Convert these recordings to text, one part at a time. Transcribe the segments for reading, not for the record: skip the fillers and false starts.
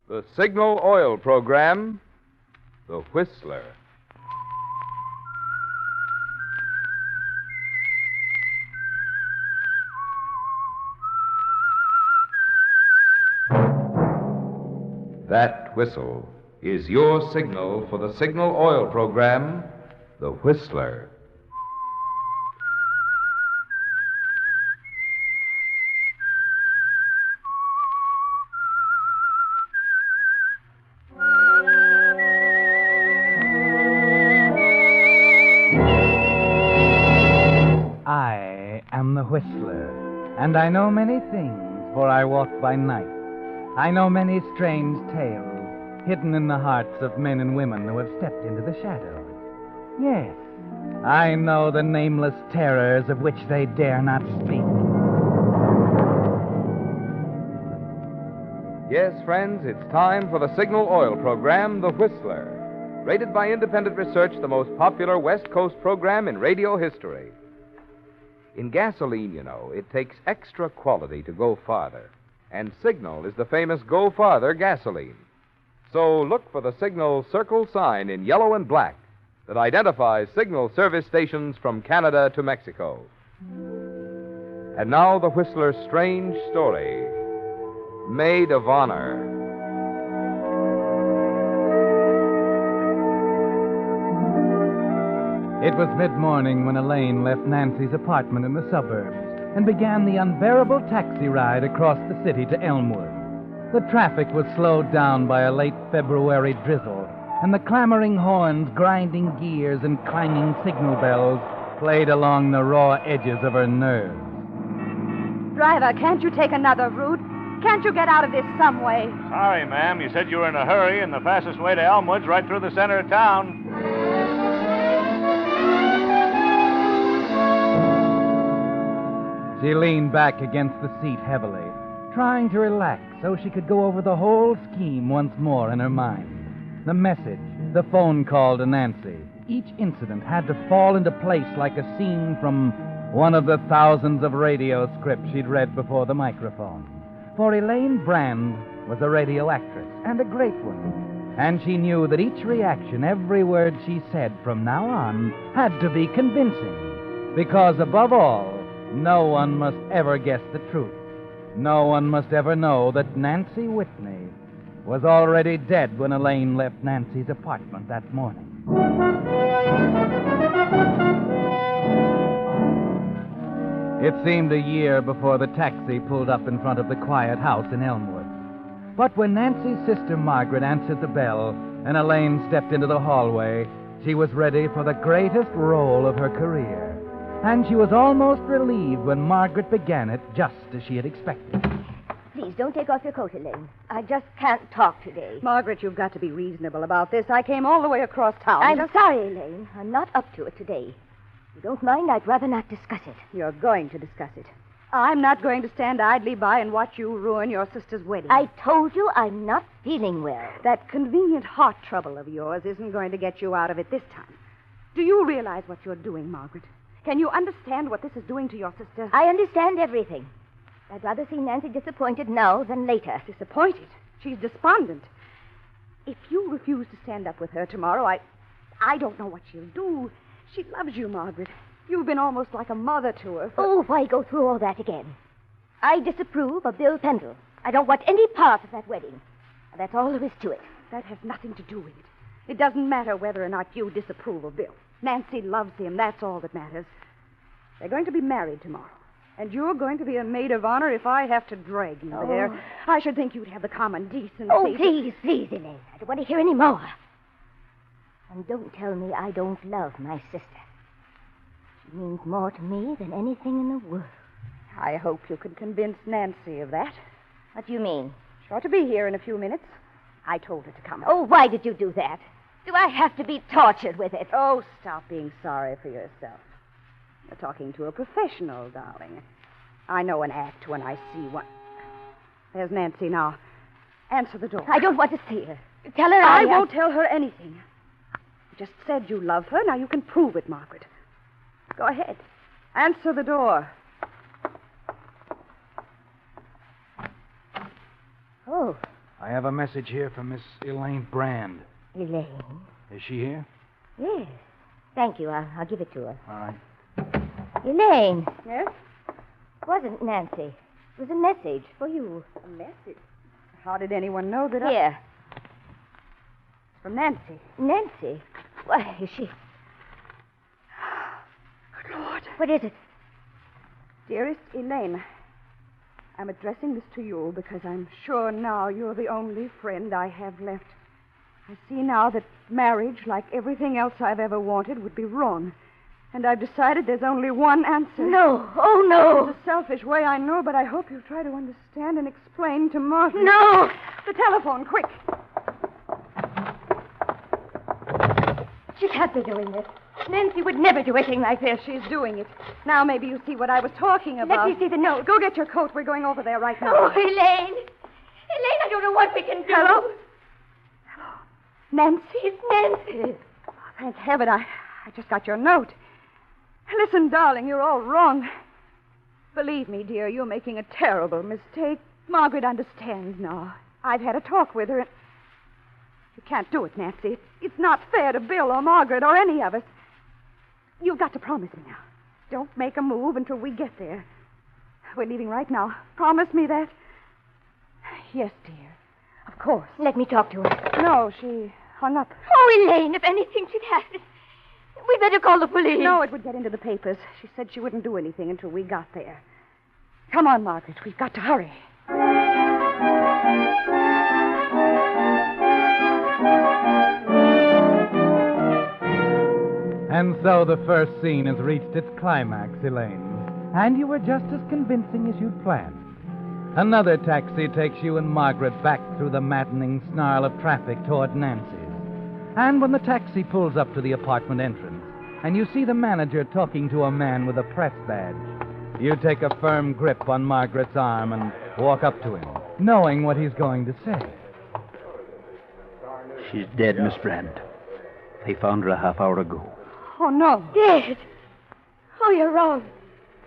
The Signal Oil Program, The Whistler. That whistle is your signal for the Signal Oil Program, The Whistler. I am the Whistler, and I know many things, for I walk by night. I know many strange tales hidden in the hearts of men and women who have stepped into the shadows. Yes, I know the nameless terrors of which they dare not speak. Yes, friends, it's time for the Signal Oil Program, The Whistler. Rated by independent research, the most popular West Coast program in radio history. In gasoline, you know, it takes extra quality to go farther. And Signal is the famous Go Farther gasoline. So look for the Signal circle sign in yellow and black that identifies Signal service stations from Canada to Mexico. And now the Whistler's strange story, Maid of Honor. It was mid-morning when Elaine left Nancy's apartment in the suburbs and began the unbearable taxi ride across the city to Elmwood. The traffic was slowed down by a late February drizzle, and the clamoring horns, grinding gears, and clanging signal bells played along the raw edges of her nerves. Driver, can't you take another route? Can't you get out of this some way? Sorry, ma'am. You said you were in a hurry, and the fastest way to Elmwood's right through the center of town. She leaned back against the seat heavily, trying to relax so she could go over the whole scheme once more in her mind. The message, the phone call to Nancy, each incident had to fall into place like a scene from one of the thousands of radio scripts she'd read before the microphone. For Elaine Brand was a radio actress, and a great one. And she knew that each reaction, every word she said from now on, had to be convincing. Because above all, no one must ever guess the truth. No one must ever know that Nancy Whitney was already dead when Elaine left Nancy's apartment that morning. It seemed a year before the taxi pulled up in front of the quiet house in Elmwood. But when Nancy's sister Margaret answered the bell and Elaine stepped into the hallway, she was ready for the greatest role of her career. And she was almost relieved when Margaret began it just as she had expected. Please, don't take off your coat, Elaine. I just can't talk today. Margaret, you've got to be reasonable about this. I came all the way across town. I'm sorry, Elaine. I'm not up to it today. If you don't mind, I'd rather not discuss it. You're going to discuss it. I'm not going to stand idly by and watch you ruin your sister's wedding. I told you I'm not feeling well. That convenient heart trouble of yours isn't going to get you out of it this time. Do you realize what you're doing, Margaret? Can you understand what this is doing to your sister? I understand everything. I'd rather see Nancy disappointed now than later. Disappointed? She's despondent. If you refuse to stand up with her tomorrow, I don't know what she'll do. She loves you, Margaret. You've been almost like a mother to her. Oh, why go through all that again? I disapprove of Bill Pendle. I don't want any part of that wedding. That's all there is to it. That has nothing to do with it. It doesn't matter whether or not you disapprove of Bill. Nancy loves him. That's all that matters. They're going to be married tomorrow. And you're going to be a maid of honor if I have to drag you there. I should think you'd have the common decency. Oh, please, Elaine. I don't want to hear any more. And don't tell me I don't love my sister. She means more to me than anything in the world. I hope you can convince Nancy of that. What do you mean? She ought to be here in a few minutes. I told her to come. Oh, why did you do that? Do I have to be tortured with it? Oh, stop being sorry for yourself. You're talking to a professional, darling. I know an act when I see one. There's Nancy now. Answer the door. I don't want to see her. Tell her I won't tell her anything. You just said you love her. Now you can prove it, Margaret. Go ahead. Answer the door. Oh, I have a message here from Miss Elaine Brand. Elaine? Is she here? Yes. Thank you. I'll give it to her. All right. Elaine. Yes? It wasn't Nancy. It was a message for you. A message? How did anyone know that Here. It's from Nancy. Nancy? Why, is she... Good Lord. What is it? Dearest Elaine, I'm addressing this to you because I'm sure now you're the only friend I have left. I see now that marriage, like everything else I've ever wanted, would be wrong. And I've decided there's only one answer. No. Oh, no. It's a selfish way, I know, but I hope you'll try to understand and explain to Margaret. No. The telephone, quick. She can't be doing this. Nancy would never do anything like this. She's doing it. Now maybe you see what I was talking about. Let me see the note. Go get your coat. We're going over there right now. Oh, Elaine. Elaine, I don't know what we can do. Hello? Nancy? It's Nancy. Oh, thank heaven. I just got your note. Listen, darling, you're all wrong. Believe me, dear, you're making a terrible mistake. Margaret understands now. I've had a talk with her. You can't do it, Nancy. It's not fair to Bill or Margaret or any of us. You've got to promise me now. Don't make a move until we get there. We're leaving right now. Promise me that. Yes, dear. Of course. Let me talk to her. No, she hung up. Oh, Elaine, if anything should happen, we better call the police. No, it would get into the papers. She said she wouldn't do anything until we got there. Come on, Margaret. We've got to hurry. And so the first scene has reached its climax, Elaine. And you were just as convincing as you'd planned. Another taxi takes you and Margaret back through the maddening snarl of traffic toward Nancy's. And when the taxi pulls up to the apartment entrance, and you see the manager talking to a man with a press badge, you take a firm grip on Margaret's arm and walk up to him, knowing what he's going to say. She's dead, Miss Brand. They found her a half hour ago. Oh, no. Dead. Oh, you're wrong.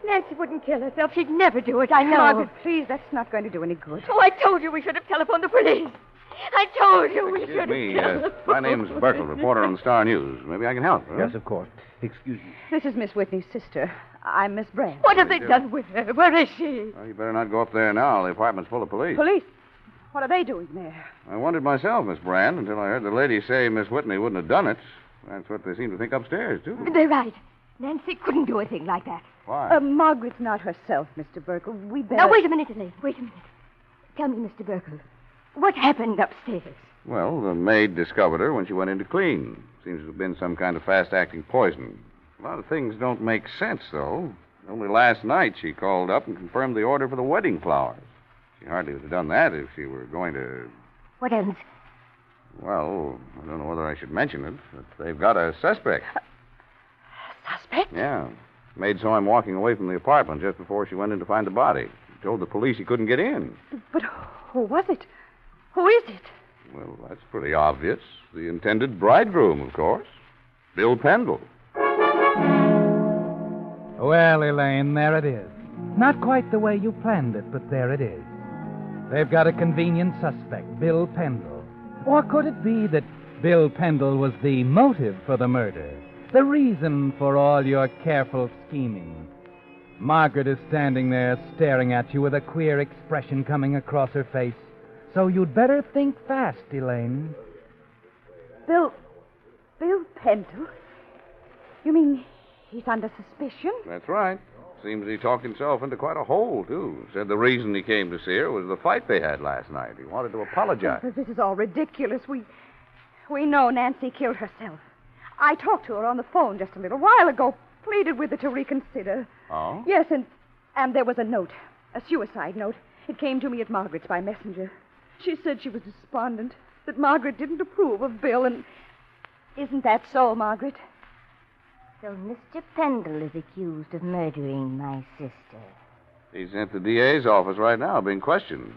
Nancy wouldn't kill herself. She'd never do it, I know. Margaret, please, that's not going to do any good. Oh, I told you we should have telephoned the police. I told you we should have Excuse me. telephoned. My name's Burkle, reporter on the Star News. Maybe I can help. Huh? Yes, of course. Excuse me. This is Miss Whitney's sister. I'm Miss Brand. What have they done with her? Where is she? Well, you better not go up there now. The apartment's full of police. Police? What are they doing there? I wondered myself, Miss Brand, until I heard the lady say Miss Whitney wouldn't have done it. That's what they seem to think upstairs, too. They're right. Nancy couldn't do a thing like that. Why? Margaret's not herself, Mr. Burkle. We better... Now, wait a minute, Elaine. Wait a minute. Tell me, Mr. Burkle, what happened upstairs? Well, the maid discovered her when she went in to clean. Seems to have been some kind of fast-acting poison. A lot of things don't make sense, though. Only last night she called up and confirmed the order for the wedding flowers. She hardly would have done that if she were going to... What else? Well, I don't know whether I should mention it, but they've got a suspect. Suspect? Yeah. Maid saw him walking away from the apartment just before she went in to find the body. He told the police he couldn't get in. But who was it? Who is it? Well, that's pretty obvious. The intended bridegroom, of course. Bill Pendle. Well, Elaine, there it is. Not quite the way you planned it, but there it is. They've got a convenient suspect, Bill Pendle. Or could it be that Bill Pendle was the motive for the murder? The reason for all your careful scheming? Margaret is standing there staring at you with a queer expression coming across her face. So you'd better think fast, Elaine. Bill Pendle? You mean he's under suspicion? That's right. Seems he talked himself into quite a hole, too. Said the reason he came to see her was the fight they had last night. He wanted to apologize. This is all ridiculous. We know Nancy killed herself. I talked to her on the phone just a little while ago, pleaded with her to reconsider. Oh? Yes, and there was a note, a suicide note. It came to me at Margaret's by messenger. She said she was despondent, that Margaret didn't approve of Bill, and... Isn't that so, Margaret? So Mr. Pendle is accused of murdering my sister. He's at the DA's office right now, being questioned.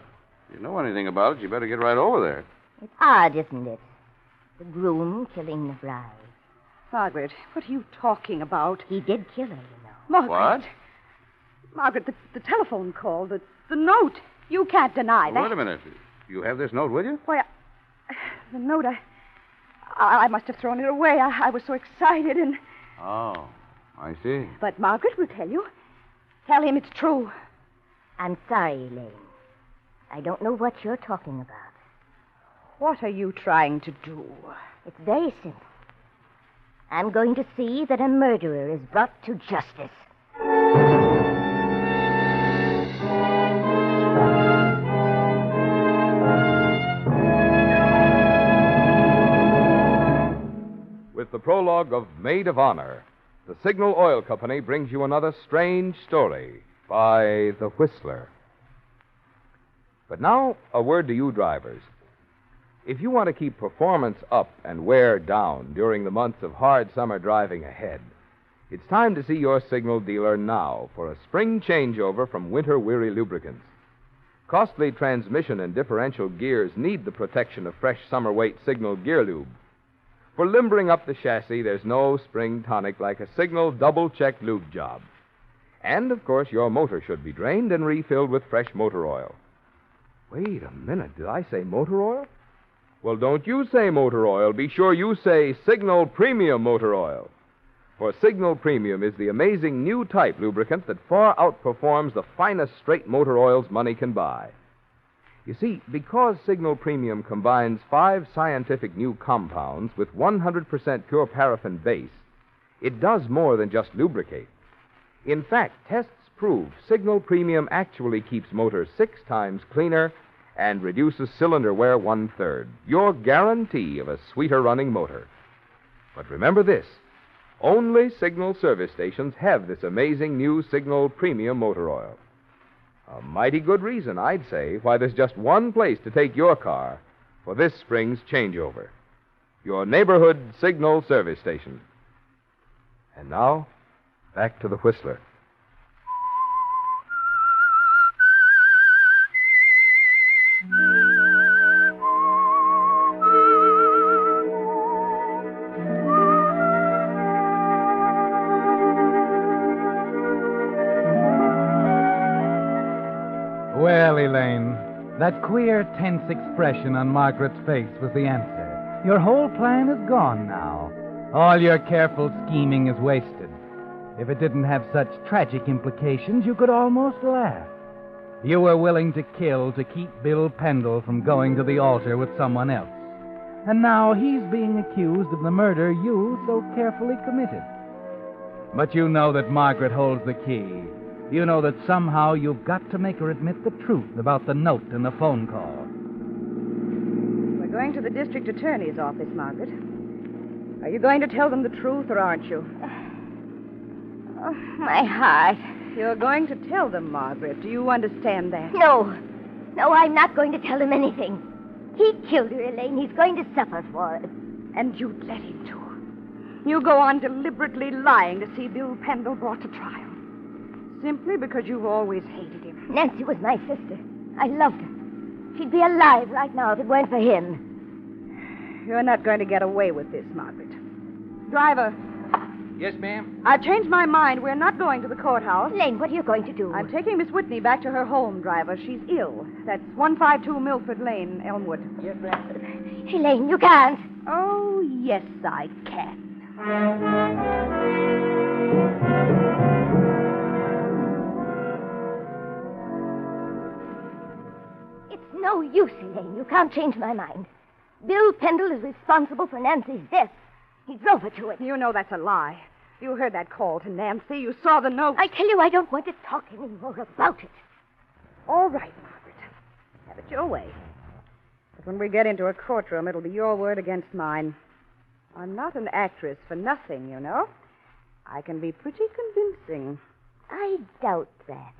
If you know anything about it, you better get right over there. It's odd, isn't it? The groom killing the bride. Margaret, what are you talking about? He did kill her, you know. Margaret. What? Margaret, the telephone call, the note. You can't deny that. Wait a minute. You have this note with you? Why, the note, I must have thrown it away. I was so excited and... Oh, I see. But Margaret will tell you. Tell him it's true. I'm sorry, Elaine. I don't know what you're talking about. What are you trying to do? It's very simple. I'm going to see that a murderer is brought to justice. With the prologue of Maid of Honor, the Signal Oil Company brings you another strange story by The Whistler. But now, a word to you drivers. If you want to keep performance up and wear down during the months of hard summer driving ahead, it's time to see your Signal dealer now for a spring changeover from winter-weary lubricants. Costly transmission and differential gears need the protection of fresh summer-weight Signal gear lube. For limbering up the chassis, there's no spring tonic like a Signal double-check lube job. And, of course, your motor should be drained and refilled with fresh motor oil. Wait a minute, did I say motor oil? Well, don't you say motor oil. Be sure you say Signal Premium Motor Oil. For Signal Premium is the amazing new type lubricant that far outperforms the finest straight motor oils money can buy. You see, because Signal Premium combines 5 scientific new compounds with 100% pure paraffin base, it does more than just lubricate. In fact, tests prove Signal Premium actually keeps motors 6 times cleaner and reduces cylinder wear 1/3. Your guarantee of a sweeter running motor. But remember this, only Signal service stations have this amazing new Signal Premium Motor Oil. A mighty good reason, I'd say, why there's just one place to take your car for this spring's changeover. Your neighborhood Signal service station. And now, back to the Whistler. Well, Elaine, that queer, tense expression on Margaret's face was the answer. Your whole plan is gone now. All your careful scheming is wasted. If it didn't have such tragic implications, you could almost laugh. You were willing to kill to keep Bill Pendle from going to the altar with someone else. And now he's being accused of the murder you so carefully committed. But you know that Margaret holds the key. You know that somehow you've got to make her admit the truth about the note and the phone call. We're going to the district attorney's office, Margaret. Are you going to tell them the truth, or aren't you? Oh, my heart. You're going to tell them, Margaret. Do you understand that? No. No, I'm not going to tell him anything. He killed her, Elaine. He's going to suffer for it. And you'd let him to. You go on deliberately lying to see Bill Pendle brought to trial. Simply because you've always hated him. Nancy was my sister. I loved her. She'd be alive right now if it weren't for him. You're not going to get away with this, Margaret. Driver. Yes, ma'am? I've changed my mind. We're not going to the courthaus. Elaine, what are you going to do? I'm taking Miss Whitney back to her home, driver. She's ill. That's 152 Milford Lane, Elmwood. Yes, ma'am. Elaine, you can't. Oh, yes, I can. It's no use, Elaine. You can't change my mind. Bill Pendle is responsible for Nancy's death. He drove her to it. You know that's a lie. You heard that call to Nancy. You saw the note. I tell you, I don't want to talk any more about it. All right, Margaret. Have it your way. But when we get into a courtroom, it'll be your word against mine. I'm not an actress for nothing, you know. I can be pretty convincing. I doubt that.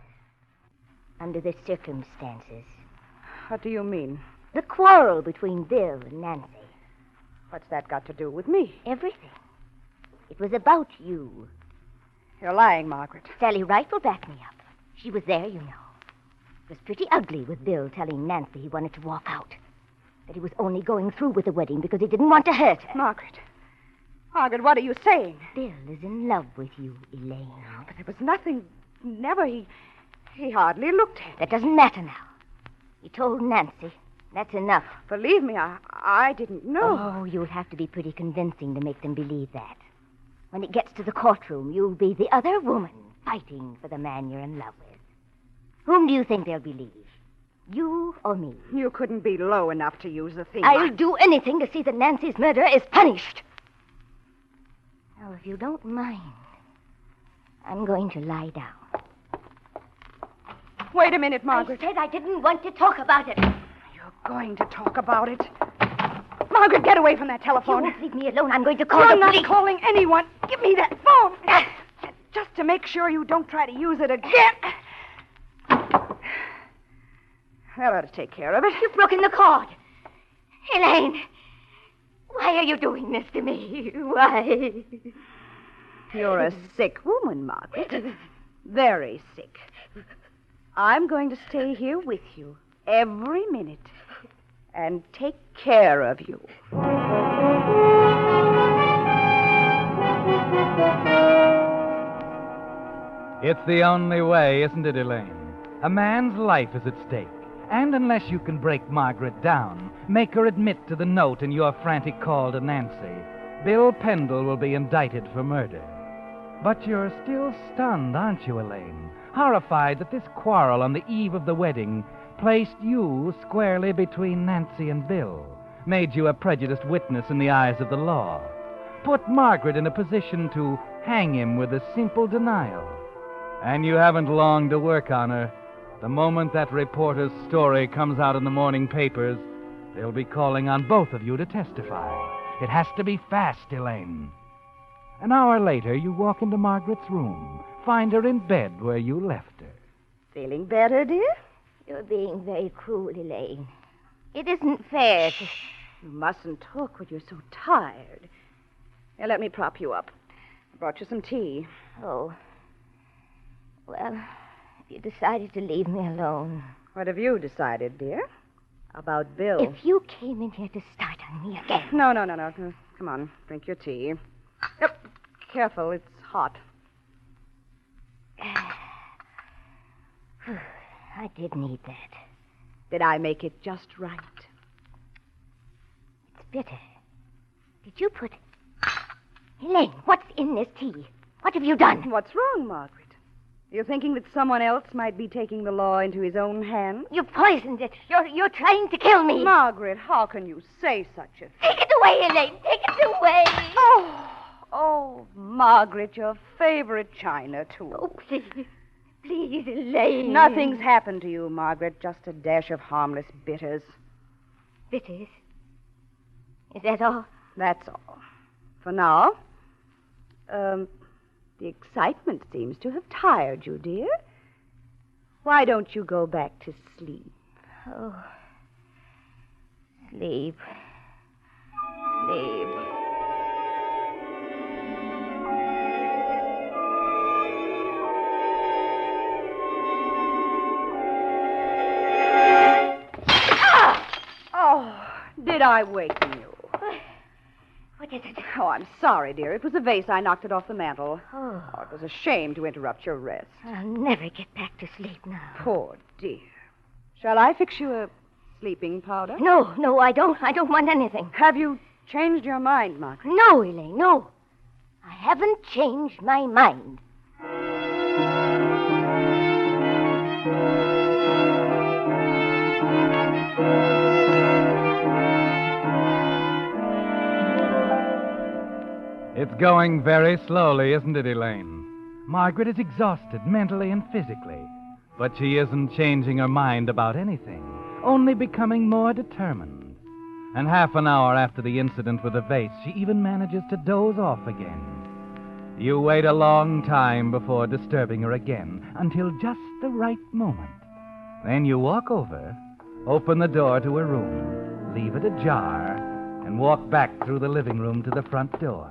Under the circumstances. What do you mean? The quarrel between Bill and Nancy. What's that got to do with me? Everything. It was about you. You're lying, Margaret. Sally Wright will back me up. She was there, you know. It was pretty ugly with Bill telling Nancy he wanted to walk out. That he was only going through with the wedding because he didn't want to hurt her. Margaret. Margaret, what are you saying? Bill is in love with you, Elaine. But there was nothing. Never. He hardly looked at me. That doesn't matter now. He told Nancy That's enough. Believe me, I didn't know. Oh, you'll have to be pretty convincing to make them believe that. When it gets to the courtroom, you'll be the other woman fighting for the man you're in love with. Whom do you think they'll believe? You or me? You couldn't be low enough to use the thing. I'll do anything to see that Nancy's murderer is punished. Now, if you don't mind, I'm going to lie down. Wait a minute, Margaret. I said I didn't want to talk about it. You're going to talk about it. Margaret, get away from that telephone. You won't leave me alone. I'm going to call I'm the not police. calling anyone. Give me that phone. Just to make sure you don't try to use it again. That ought to take care of it. You've broken the cord. Elaine, why are you doing this to me? Why? You're a sick woman, Margaret. Very sick. I'm going to stay here with you every minute and take care of you. It's the only way, isn't it, Elaine? A man's life is at stake. And unless you can break Margaret down, make her admit to the note in your frantic call to Nancy, Bill Pendle will be indicted for murder. But you're still stunned, aren't you, Elaine? Horrified that this quarrel on the eve of the wedding placed you squarely between Nancy and Bill, made you a prejudiced witness in the eyes of the law, put Margaret in a position to hang him with a simple denial. And you haven't long to work on her. The moment that reporter's story comes out in the morning papers, they'll be calling on both of you to testify. It has to be fast, Elaine. An hour later, you walk into Margaret's room, find her in bed where you left her. Feeling better, dear? You're being very cruel, Elaine. It isn't fair to... You mustn't talk when you're so tired. Here, let me prop you up. I brought you some tea. Oh. Well, you decided to leave me alone. What have you decided, dear? About Bill? If you came in here to start on me again... No. Come on, drink your tea. Yep. Careful, it's hot. I did need that. Did I make it just right? It's bitter. Did you put... Elaine, what's in this tea? What have you done? What's wrong, Margaret? You're thinking that someone else might be taking the law into his own hands? You poisoned it. You're trying to kill me. Margaret, how can you say such a thing? Take it away, Elaine. Take it away. Oh, Margaret, your favorite china, too. Oh, please. Please, Elaine. Nothing's happened to you, Margaret. Just a dash of harmless bitters. Bitters? Is that all? That's all. For now. The excitement seems to have tired you, dear. Why don't you go back to sleep? Oh. Sleep. Sleep. Did I waken you? What is it? Oh, I'm sorry, dear. It was a vase. I knocked it off the mantel. Oh, It was a shame to interrupt your rest. I'll never get back to sleep now. Poor dear. Shall I fix you a sleeping powder? No, I don't. I don't want anything. Have you changed your mind, Margaret? No, Elaine, no. I haven't changed my mind. It's going very slowly, isn't it, Elaine? Margaret is exhausted mentally and physically, but she isn't changing her mind about anything, only becoming more determined. And half an hour after the incident with the vase, she even manages to doze off again. You wait a long time before disturbing her again, until just the right moment. Then you walk over, open the door to her room, leave it ajar, and walk back through the living room to the front door.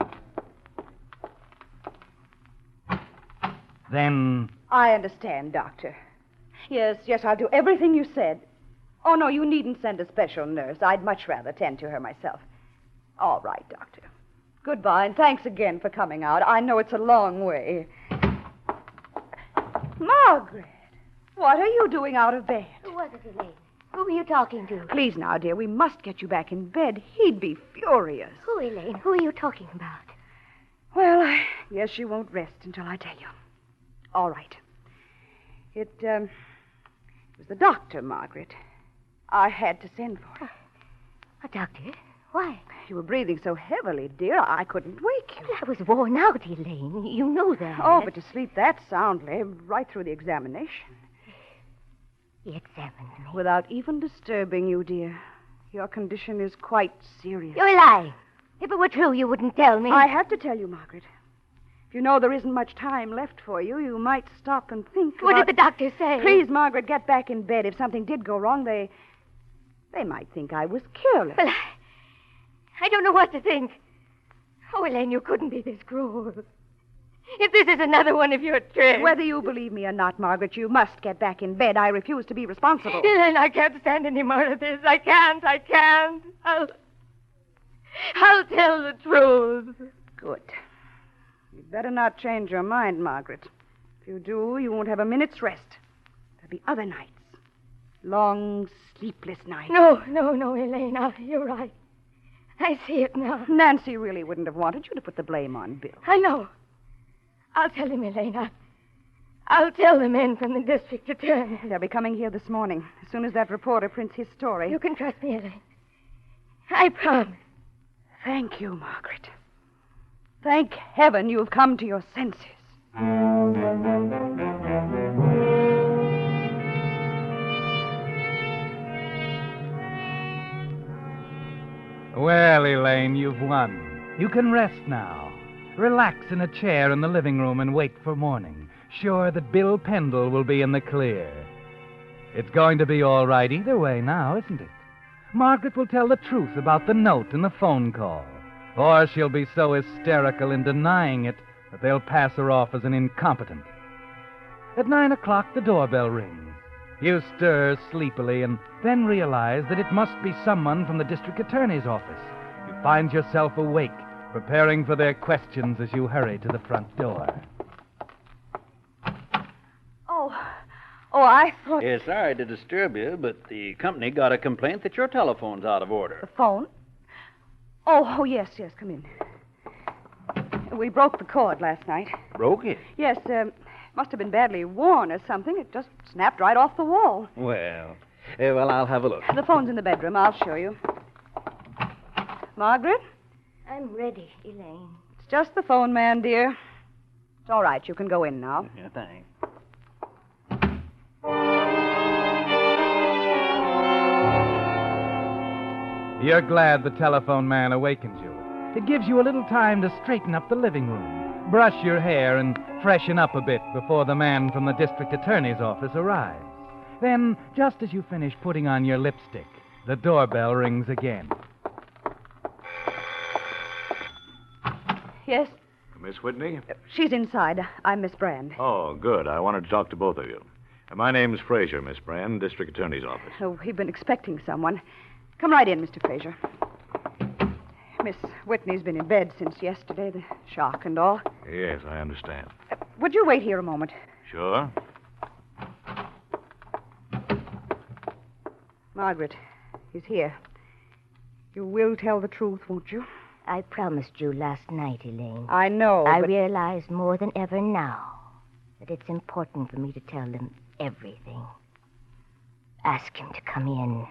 Then... I understand, Doctor. Yes, I'll do everything you said. Oh, no, you needn't send a special nurse. I'd much rather tend to her myself. All right, Doctor. Goodbye, and thanks again for coming out. I know it's a long way. Margaret, what are you doing out of bed? Who was it, Elaine? Who are you talking to? Please now, dear, we must get you back in bed. He'd be furious. Who, Elaine? Who are you talking about? Well, I guess you won't rest until I tell you. All right. It was the doctor, Margaret. I had to send for him. A doctor? Why? You were breathing so heavily, dear, I couldn't wake you. I was worn out, Elaine. You know that. Oh, but to sleep that soundly right through the examination. He examined me. Without even disturbing you, dear. Your condition is quite serious. You're lying. If it were true, you wouldn't tell me. I have to tell you, Margaret. If you know there isn't much time left for you, you might stop and think What about... did the doctor say? Please, Margaret, get back in bed. If something did go wrong, they might think I was careless. Well, I don't know what to think. Oh, Elaine, you couldn't be this cruel. If this is another one of your tricks. Whether you believe me or not, Margaret, you must get back in bed. I refuse to be responsible. Elaine, I can't stand any more of this. I can't. I'll tell the truth. Good. You'd better not change your mind, Margaret. If you do, you won't have a minute's rest. There'll be other nights. Long, sleepless nights. No, Elaine. You're right. I see it now. Nancy really wouldn't have wanted you to put the blame on Bill. I know. I'll tell him, Elaine. I'll tell the men from the district attorney. They'll be coming here this morning, as soon as that reporter prints his story. You can trust me, Elaine. I promise. Thank you, Margaret. Thank heaven you've come to your senses. Well, Elaine, you've won. You can rest now. Relax in a chair in the living room and wait for morning, sure that Bill Pendle will be in the clear. It's going to be all right either way now, isn't it? Margaret will tell the truth about the note and the phone call. Or she'll be so hysterical in denying it that they'll pass her off as an incompetent. At 9 o'clock, the doorbell rings. You stir sleepily and then realize that it must be someone from the district attorney's office. You find yourself awake, preparing for their questions as you hurry to the front door. Oh, I thought... Yeah, sorry to disturb you, but the company got a complaint that your telephone's out of order. The phone? Oh, yes, come in. We broke the cord last night. Broke it? Yes, must have been badly worn or something. It just snapped right off the wall. Well, I'll have a look. The phone's in the bedroom. I'll show you. Margaret? I'm ready, Elaine. It's just the phone man, dear. It's all right. You can go in now. Yeah, thanks. You're glad the telephone man awakened you. It gives you a little time to straighten up the living room, brush your hair, and freshen up a bit before the man from the district attorney's office arrives. Then, just as you finish putting on your lipstick, the doorbell rings again. Yes? Miss Whitney? She's inside. I'm Miss Brand. Oh, good. I wanted to talk to both of you. My name's Fraser, Miss Brand, District Attorney's Office. Oh, we've been expecting someone. Come right in, Mr. Fraser. Miss Whitney's been in bed since yesterday, the shock and all. Yes, I understand. Would you wait here a moment? Sure. Margaret, he's here. You will tell the truth, won't you? I promised you last night, Elaine. I know, I but... realize more than ever now that it's important for me to tell them everything. Ask him to come in.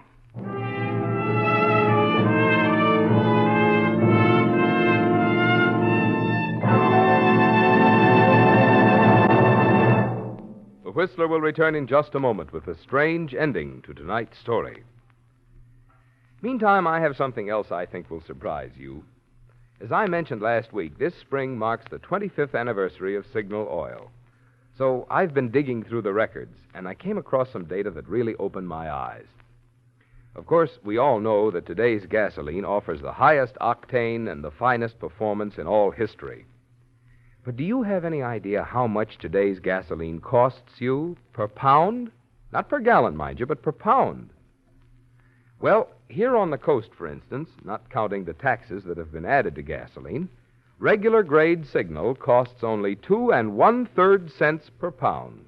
The Whistler will return in just a moment with a strange ending to tonight's story. Meantime, I have something else I think will surprise you. As I mentioned last week, this spring marks the 25th anniversary of Signal Oil. So I've been digging through the records, and I came across some data that really opened my eyes. Of course, we all know that today's gasoline offers the highest octane and the finest performance in all history. But do you have any idea how much today's gasoline costs you per pound? Not per gallon, mind you, but per pound. Well, here on the coast, for instance, not counting the taxes that have been added to gasoline, regular grade Signal costs only 2 1/3 cents per pound.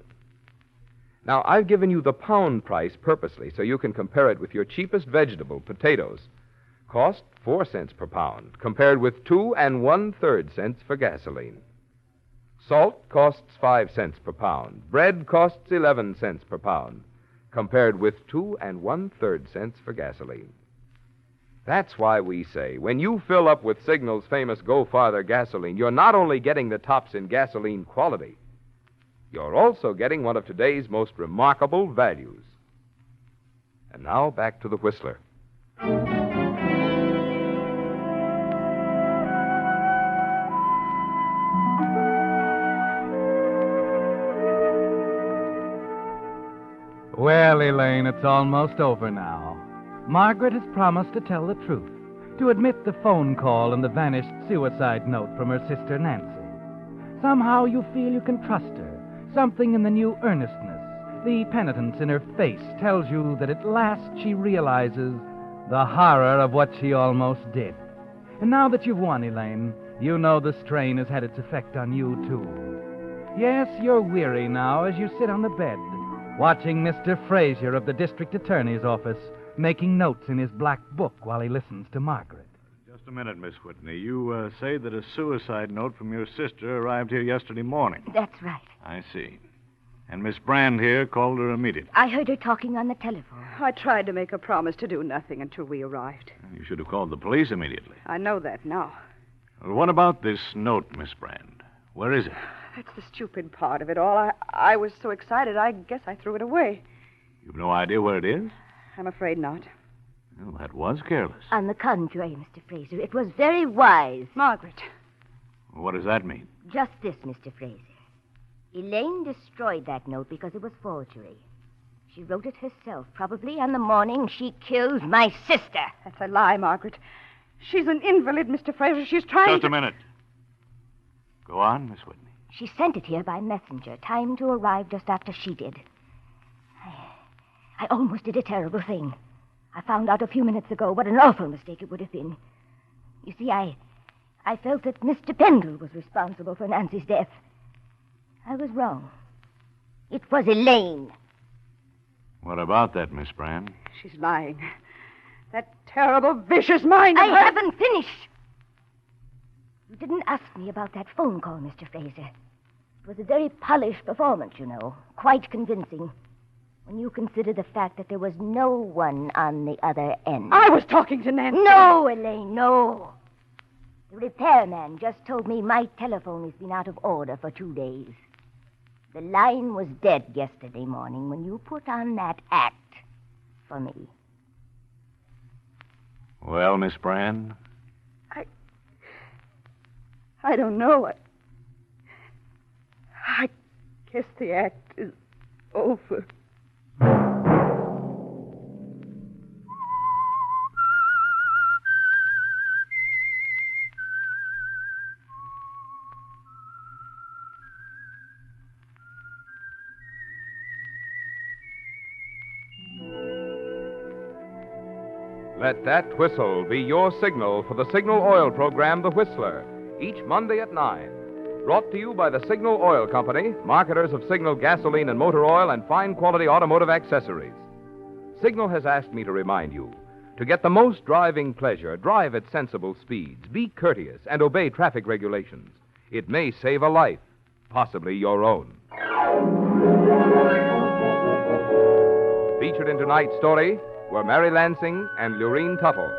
Now, I've given you the pound price purposely so you can compare it with your cheapest vegetable, potatoes. Cost 4 cents per pound, compared with 2 1/3 cents for gasoline. Salt costs 5 cents per pound. Bread costs 11 cents per pound, compared with 2 1/3 cents for gasoline. That's why we say, when you fill up with Signal's famous Go Farther gasoline, you're not only getting the tops in gasoline quality, you're also getting one of today's most remarkable values. And now, back to the Whistler. Well, Elaine, it's almost over now. Margaret has promised to tell the truth, to admit the phone call and the vanished suicide note from her sister Nancy. Somehow you feel you can trust her. Something in the new earnestness, the penitence in her face, tells you that at last she realizes the horror of what she almost did. And now that you've won, Elaine, you know the strain has had its effect on you, too. Yes, you're weary now as you sit on the bed, watching Mr. Fraser of the district attorney's office making notes in his black book while he listens to Margaret. Just a minute, Miss Whitney. You say that a suicide note from your sister arrived here yesterday morning. That's right. I see. And Miss Brand here called her immediately. I heard her talking on the telephone. I tried to make her promise to do nothing until we arrived. You should have called the police immediately. I know that now. Well, what about this note, Miss Brand? Where is it? That's the stupid part of it all. I was so excited, I guess I threw it away. You've no idea where it is? I'm afraid not. Well, that was careless. On the contrary, Mr. Fraser, it was very wise. Margaret. What does that mean? Just this, Mr. Fraser. Elaine destroyed that note because it was forgery. She wrote it herself, probably on the morning she killed my sister. That's a lie, Margaret. She's an invalid, Mr. Fraser. She's trying Just a minute. Go on, Miss Whitney. She sent it here by messenger, timed to arrive just after she did. I almost did a terrible thing. I found out a few minutes ago what an awful mistake it would have been. You see, I felt that Mr. Pendle was responsible for Nancy's death. I was wrong. It was Elaine. What about that, Miss Brand? She's lying. That terrible, vicious mind of I hers. haven't finished. You didn't ask me about that phone call, Mr. Fraser. It was a very polished performance, you know. Quite convincing. When you consider the fact that there was no one on the other end. I was talking to Nancy. No, Elaine, no. The repairman just told me my telephone has been out of order for 2 days. The line was dead yesterday morning when you put on that act for me. Well, Miss Brand? I don't know. I guess the act is over. Let that whistle be your signal for the Signal Oil program, The Whistler, each Monday at 9. Brought to you by the Signal Oil Company, marketers of Signal gasoline and motor oil and fine quality automotive accessories. Signal has asked me to remind you, to get the most driving pleasure, drive at sensible speeds, be courteous, and obey traffic regulations. It may save a life, possibly your own. Featured in tonight's story were Mary Lansing and Lurene Tuttle.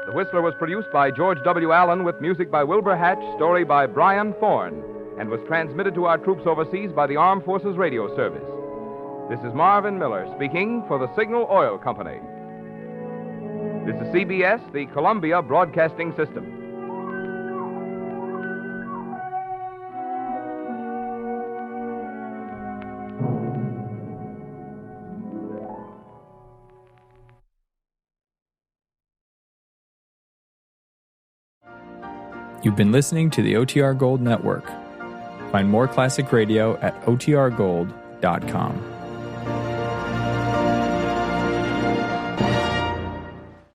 The Whistler was produced by George W. Allen with music by Wilbur Hatch, story by Brian Thorne, and was transmitted to our troops overseas by the Armed Forces Radio Service. This is Marvin Miller speaking for the Signal Oil Company. This is CBS, the Columbia Broadcasting System. You've been listening to the OTR Gold Network. Find more classic radio at otrgold.com.